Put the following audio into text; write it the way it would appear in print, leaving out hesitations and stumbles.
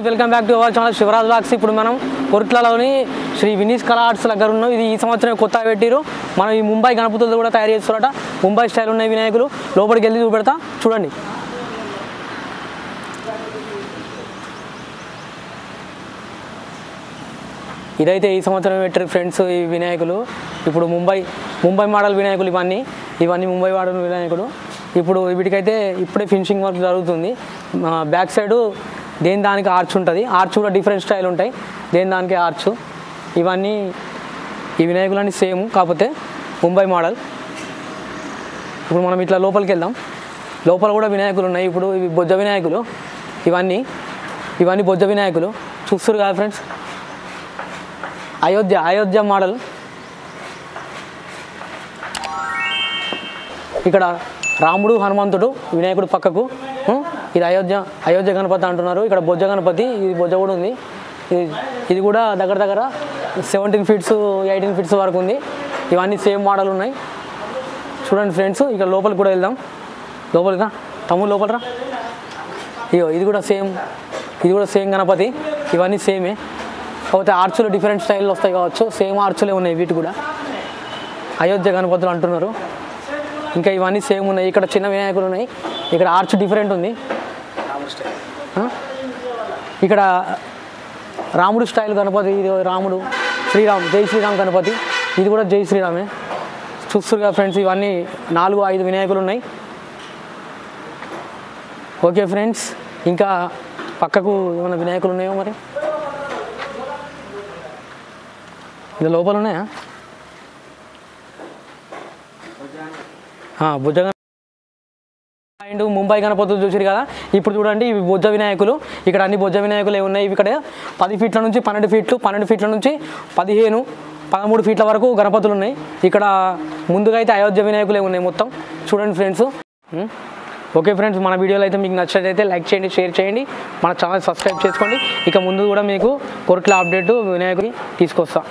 Welcome back to our channel Shivaraj blogs. ఇప్పుడు మనం కొర్ట్లలోని శ్రీ వినీస్ కళా ఆర్ట్స్ దగ్గర ఉన్నాం. ఇది ఈ సంవత్సరం కొత్తగా పెట్టిరు. మనం ఈ ముంబై గణపతులు కూడా తయారు చేస్తున్నారట. ముంబై స్టైల్ ఉన్నాయి వినాయకులు. లోపలికి వెళ్ళి చూపెడతా చూడండి. ఇదైతే ఈ సంవత్సరం పెట్టారు ఫ్రెండ్స్ ఈ వినాయకులు. ఇప్పుడు ముంబై మోడల్ వినాయకులు ఇవన్నీ ముంబై మోడల్ వినాయకులు. ఇప్పుడు వీటికైతే ఇప్పుడే ఫినిషింగ్ వర్క్ జరుగుతుంది. బ్యాక్ సైడు దేని దానికి ఆర్చ్ ఉంటుంది. ఆర్చ్ కూడా డిఫరెంట్ స్టైల్ ఉంటాయి. దేని దానికి ఆర్చ్. ఇవన్నీ ఈ వినాయకులన్నీ సేమ్, కాకపోతే ముంబై మోడల్. ఇప్పుడు మనం ఇట్లా లోపలికి వెళ్దాం. లోపల కూడా వినాయకులు ఉన్నాయి. ఇప్పుడు ఇవి బొజ్జ వినాయకులు. ఇవన్నీ బొజ్జ వినాయకులు చూస్తారు కదా ఫ్రెండ్స్. అయోధ్య మోడల్. ఇక్కడ రాముడు హనుమంతుడు వినాయకుడు పక్కకు. ఇది అయోధ్య గణపతి అంటున్నారు. ఇక్కడ బొజ్జ గణపతి, ఇది బొజ్జ కూడా ఉంది. ఇది కూడా దగ్గర 17 ఫీట్స్ 18 ఫీట్స్ వరకు ఉంది. ఇవన్నీ సేమ్ మోడల్ ఉన్నాయి చూడండి ఫ్రెండ్స్. ఇక్కడ లోపలికి కూడా వెళ్దాం. లోపలికి రా తమ్ముడు, లోపల రా. ఇది కూడా సేమ్ గణపతి. ఇవన్నీ సేమే, కాకపోతే ఆర్చులు డిఫరెంట్ స్టైల్లో వస్తాయి కావచ్చు. సేమ్ ఆర్చులే ఉన్నాయి వీటి కూడా. అయోధ్య గణపతులు అంటున్నారు. ఇంకా ఇవన్నీ సేమ్ ఉన్నాయి. ఇక్కడ చిన్న వినాయకులు ఉన్నాయి. ఇక్కడ ఆర్చ్ డిఫరెంట్ ఉంది. ఇక్కడ రాముడు స్టైల్ గణపతి. ఇది రాముడు, జై శ్రీరామ్ గణపతి. ఇది కూడా జై శ్రీరామే. చూస్తున్నారు కదా ఫ్రెండ్స్. ఇవన్నీ 4-5 వినాయకులు ఉన్నాయి. ఓకే ఫ్రెండ్స్, ఇంకా పక్కకు ఏమైనా వినాయకులు ఉన్నాయో మరి. ఇది లోపల ఉన్నాయా? బొజ్జ అండ్ ముంబై గణపతులు చూసారు కదా. ఇప్పుడు చూడండి, ఇవి బొజ్జ వినాయకులు. ఇక్కడ అన్ని బొజ్జ వినాయకులు ఉన్నాయి. ఇక్కడ 10 ఫీట్ల నుంచి 12 ఫీట్లు, 12 ఫీట్ల నుంచి 15-13 ఫీట్ల వరకు గణపతులు ఉన్నాయి. ఇక్కడ ముందుగా అయితే అయోధ్య వినాయకులే ఉన్నాయి మొత్తం. చూడండి ఫ్రెండ్స్. ఓకే ఫ్రెండ్స్, మన వీడియోలో అయితే మీకు నచ్చినట్లయితే లైక్ చేయండి, షేర్ చేయండి, మన ఛానల్ సబ్స్క్రైబ్ చేసుకోండి. ఇక ముందు కూడా మీకు కొర్ట్ల అప్డేట్ వినాయకుడి తీసుకొస్తా.